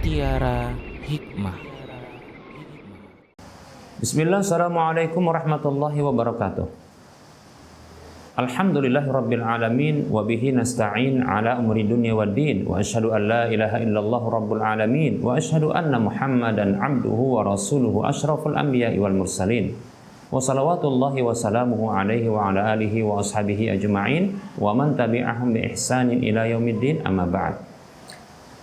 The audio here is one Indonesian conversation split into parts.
Mutiara Hikmah. Bismillah, assalamualaikum warahmatullahi wabarakatuh. Alhamdulillahirabbil alamin wa bihi nasta'in ala umuri dunya waddin wa asyhadu an la ilaha illallah rabbul alamin wa asyhadu anna Muhammadan abduhu wa rasuluhu asyraful anbiya'i wal mursalin wa salawatullahi wa salamuhu alaihi wa ala alihi wa ashabihi ajma'in wa man tabi'ahum bi ihsanin ila yaumiddin, amma ba'd.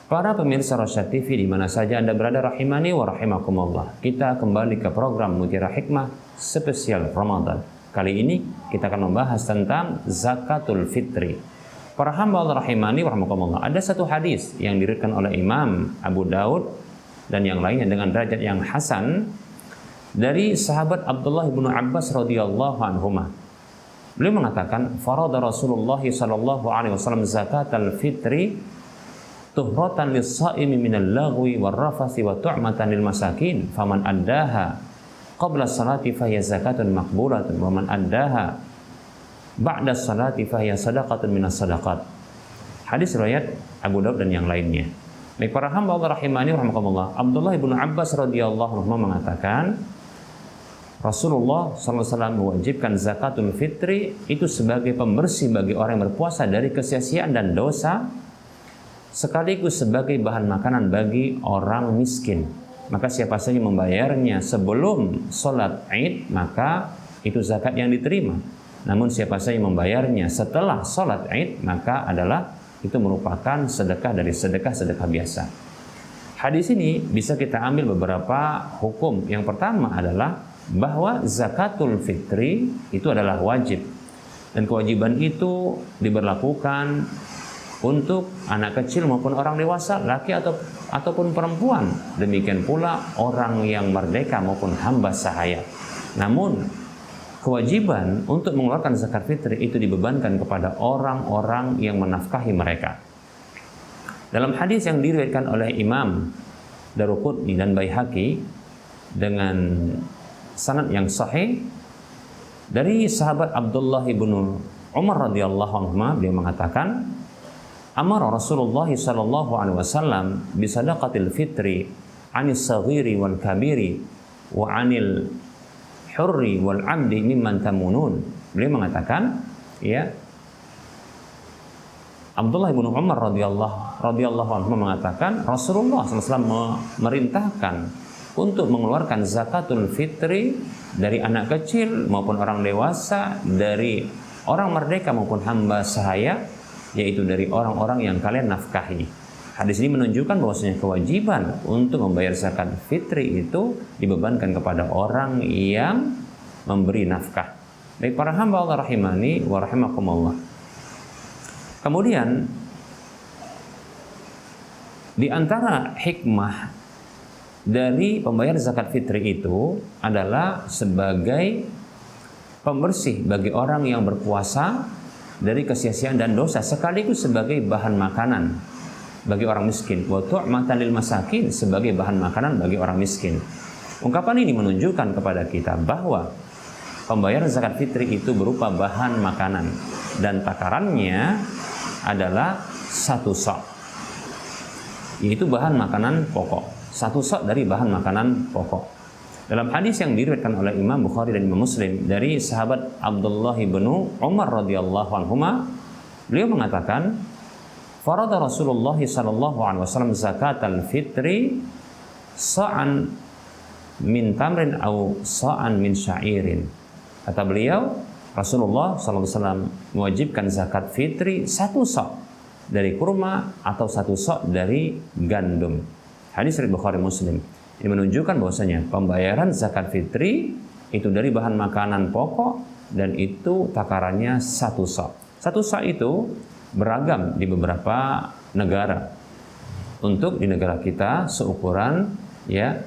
Para pemirsa Rosyad TV di mana saja Anda berada, rahimani wa rahimakumullah. Kita kembali ke program Mutiara Hikmah spesial Ramadan. Kali ini kita akan membahas tentang zakatul fitri. Para hamba Allah rahimani wa rahimakumullah, ada satu hadis yang diriwayatkan oleh Imam Abu Daud dan yang lainnya dengan derajat yang hasan dari sahabat Abdullah bin Abbas radhiyallahu anhuma. Beliau mengatakan, farada Rasulullah sallallahu alaihi wasallam zakatul fitri tuhratan lis-shaimi minal lagwi war-rafasi wa tu'matan lil masakin, faman addaha qabla salati fahiya zakatun maqbulatun wa man addaha ba'da salati fahiya sadaqatun minas sadaqat. Hadis riwayat Abu Daud dan yang lainnya. Baik para hamba Allah rahimani rahimakumullah, Abdullah bin Abbas radhiyallahu anhu mengatakan, Rasulullah SAW mewajibkan zakatul fitri itu sebagai pembersih bagi orang yang berpuasa dari kesia-siaan dan dosa, sekaligus sebagai bahan makanan bagi orang miskin. Maka siapa saja membayarnya sebelum sholat Id, maka itu zakat yang diterima. Namun siapa saja membayarnya setelah sholat Id, maka adalah itu merupakan sedekah dari sedekah-sedekah biasa. Hadis ini bisa kita ambil beberapa hukum. Yang pertama adalah bahwa zakatul fitri itu adalah wajib. Dan kewajiban itu diberlakukan untuk anak kecil maupun orang dewasa, laki ataupun perempuan. Demikian pula orang yang merdeka maupun hamba sahaya. Namun kewajiban untuk mengeluarkan zakat fitri itu dibebankan kepada orang-orang yang menafkahi mereka. Dalam hadis yang diriwayatkan oleh Imam Daruqutni dan Baihaqi dengan sanad yang sahih dari sahabat Abdullah bin Umar radhiyallahu anhu, beliau mengatakan, amara Rasulullah sallallahu alaihi wasallam bi sadaqatil fitri 'anis saghiri wal kabiri wa 'anil hurri wal 'abdi mimman tamunun. Beliau mengatakan, ya, Abdullah bin Umar radhiyallahu anhu mengatakan, Rasulullah SAW memerintahkan untuk mengeluarkan zakatul fitri dari anak kecil maupun orang dewasa, dari orang merdeka maupun hamba sahaya, yaitu dari orang-orang yang kalian nafkahi. Hadis ini menunjukkan bahwasanya kewajiban untuk membayar zakat fitri itu dibebankan kepada orang yang memberi nafkah. Baik para hamba Allah rahimani wa rahimakumullah. Kemudian di antara hikmah dari pembayar zakat fitri itu adalah sebagai pembersih bagi orang yang berpuasa dari kesia-siaan dan dosa, sekaligus sebagai bahan makanan bagi orang miskin. Wa tu'matan lil masakin, sebagai bahan makanan bagi orang miskin. Ungkapan ini menunjukkan kepada kita bahwa pembayaran zakat fitri itu berupa bahan makanan dan takarannya adalah satu sok, yaitu bahan makanan pokok. Satu sok dari bahan makanan pokok. Dalam hadis yang diriwayatkan oleh Imam Bukhari dan Imam Muslim dari sahabat Abdullah bin Umar radhiyallahu anhuma, beliau mengatakan, farada Rasulullah sallallahu alaihi wasallam zakatal fitri sa'an min tamrin au sa'an min sya'irin. Kata beliau, Rasulullah sallallahu alaihi wasallam mewajibkan zakat fitri satu sok dari kurma atau satu sok dari gandum. Hadis riwayat Bukhari Muslim. Ini menunjukkan bahwasanya pembayaran zakat fitri itu dari bahan makanan pokok dan itu takarannya satu sok. Satu sok itu beragam di beberapa negara. Untuk di negara kita seukuran ya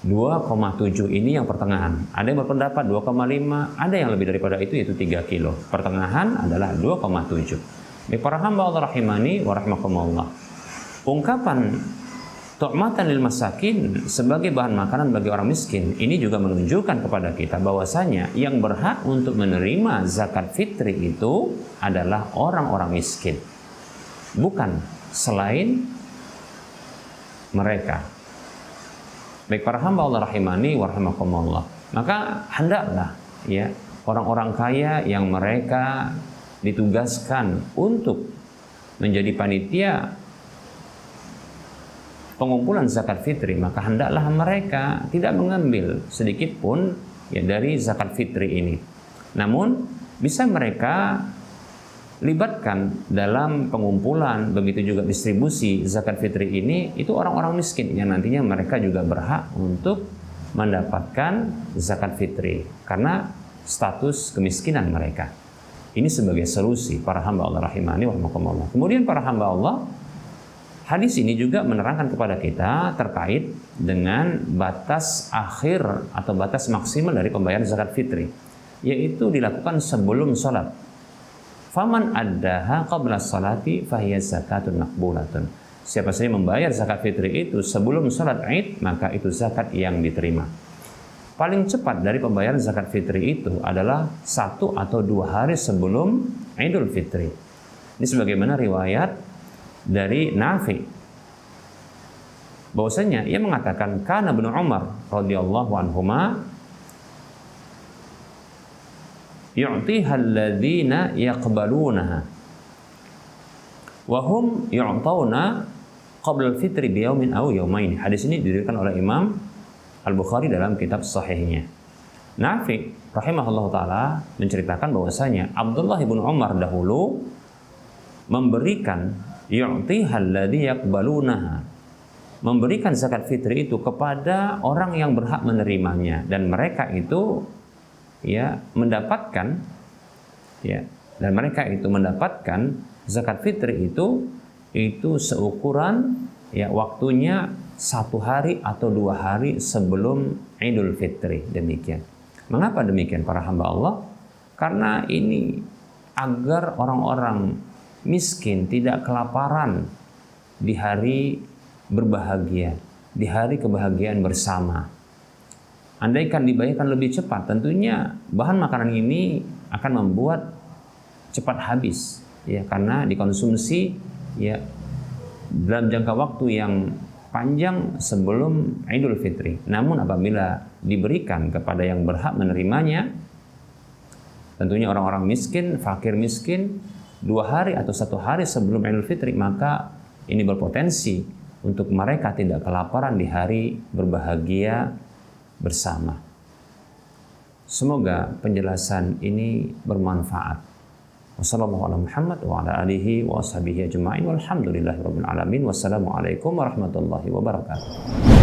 2,7 ini yang pertengahan. Ada yang berpendapat 2,5, ada yang lebih daripada itu, yaitu 3 kilo. Pertengahan adalah 2,7. Para hamba Allah rahimani wa rahimakumullah. Ungkapan tu'matan lil masakin sebagai bahan makanan bagi orang miskin, ini juga menunjukkan kepada kita bahwasanya yang berhak untuk menerima zakat fitri itu adalah orang-orang miskin, bukan selain mereka. Baik para hamba Allah rahimani wa rahimakumullah. Maka hendaklah ya orang-orang kaya yang mereka ditugaskan untuk menjadi panitia pengumpulan zakat fitri, maka hendaklah mereka tidak mengambil sedikit pun ya dari zakat fitri ini. Namun bisa mereka libatkan dalam pengumpulan, begitu juga distribusi zakat fitri ini, itu orang-orang miskin yang nantinya mereka juga berhak untuk mendapatkan zakat fitri karena status kemiskinan mereka. Ini sebagai solusi para hamba Allah rahimani wa rahimakumullah. Kemudian para hamba Allah, hadis ini juga menerangkan kepada kita terkait dengan batas akhir atau batas maksimal dari pembayaran zakat fitri, yaitu dilakukan sebelum sholat. Faman addaha qabla sholati fahiya zakatun maqbulatun. Siapa saja membayar zakat fitri itu sebelum sholat Id, maka itu zakat yang diterima. Paling cepat dari pembayaran zakat fitri itu adalah 1 atau 2 hari sebelum Idul Fitri. Ini sebagaimana riwayat dari Nafi, bahwasanya ia mengatakan kana Ibnu Umar radhiyallahu anhuma yu'tiha alladhina yaqbalunaha wa hum yu'tawna qabla al-fitri bi yaumin aw yaumain. Hadis ini diriwayatkan oleh Imam Al-Bukhari dalam kitab sahihnya. Nafi rahimahullah ta'ala menceritakan bahwasanya Abdullah bin Umar dahulu memberikan yu'tihal ladzi yaqbalunaha, memberikan zakat fitri itu kepada orang yang berhak menerimanya, dan mereka itu ya mendapatkan zakat fitri itu seukuran ya waktunya 1 hari atau 2 hari sebelum Idul Fitri. Demikian. Mengapa demikian para hamba Allah? Karena ini agar orang-orang miskin tidak kelaparan di hari berbahagia, di hari kebahagiaan bersama. Andaikan dibayarkan lebih cepat, tentunya bahan makanan ini akan membuat cepat habis, ya, karena dikonsumsi ya dalam jangka waktu yang panjang sebelum Idul Fitri. Namun apabila diberikan kepada yang berhak menerimanya, tentunya orang-orang miskin, fakir miskin, 2 hari atau 1 hari sebelum Idul Fitri, maka ini berpotensi untuk mereka tidak kelaparan di hari berbahagia bersama. Semoga penjelasan ini bermanfaat. Wassalamualaikum warahmatullahi wabarakatuh.